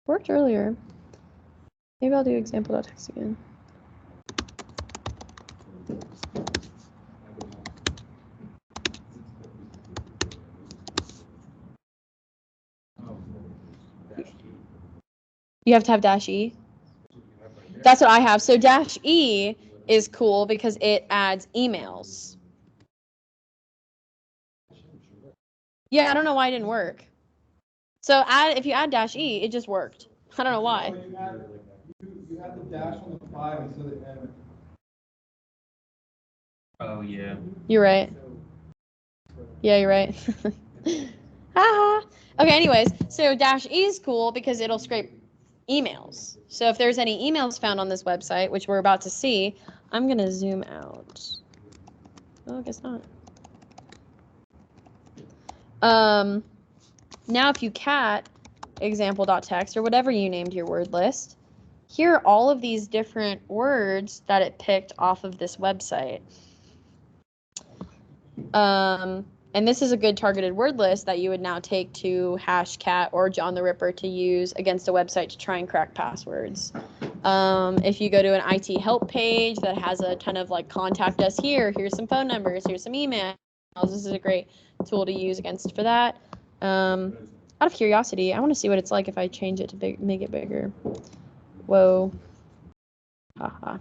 Worked earlier. Maybe I'll do example.txt again. You have to have -e. That's what I have. So -e is cool because it adds emails. Yeah, I don't know why it didn't work. So if you add -e, it just worked. I don't know why. You have the dash on the 5 instead of the M. Oh, yeah. You're right. Yeah, you're right. Haha. Okay, anyways, so -e is cool because it'll scrape emails. So if there's any emails found on this website, which we're about to see, I'm going to zoom out. Oh, I guess not. Now if you cat example.txt or whatever you named your word list, here are all of these different words that it picked off of this website. And this is a good targeted word list that you would now take to Hashcat or John the Ripper to use against a website to try and crack passwords. If you go to an IT help page that has a ton of like, contact us here, here's some phone numbers, here's some emails, this is a great tool to use against for that. Out of curiosity, I want to see what it's like if I change it to make it bigger. Whoa. Haha.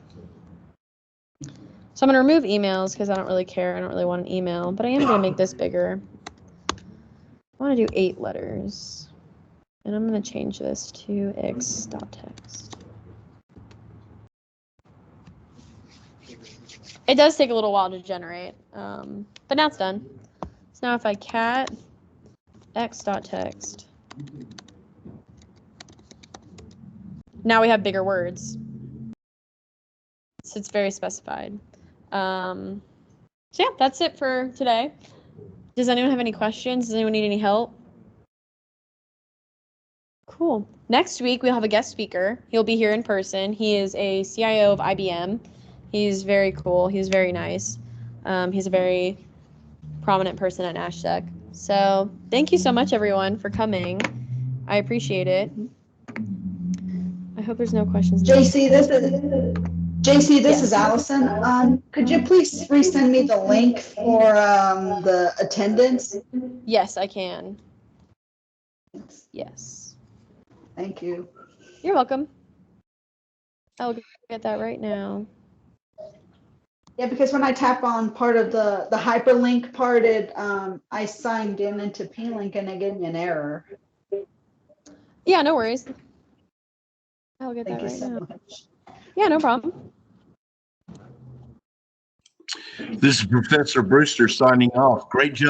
So I'm going to remove emails because I don't really care. I don't really want an email, but I am going to make this bigger. I want to do 8 letters. And I'm going to change this to x.txt. It does take a little while to generate, but now it's done. So now if I cat x.txt, now we have bigger words. So it's very specified. So yeah, that's it for today. Does anyone have any questions? Does anyone need any help? Cool. Next week, we'll have a guest speaker. He'll be here in person. He is a CIO of IBM. He's very cool. He's very nice. He's a very prominent person at NashTech. So thank you so much, everyone, for coming. I appreciate it. I hope there's no questions. JC, this is Allison. Could you please resend me the link for the attendance? Yes, I can. Yes. Thank you. You're welcome. I'll get that right now. Yeah, because when I tap on part of the hyperlink part, I signed in into P-Link and it gave me an error. Yeah, no worries. I'll get Thank that you right so now. much. Yeah, no problem. This is Professor Brewster signing off. Great job.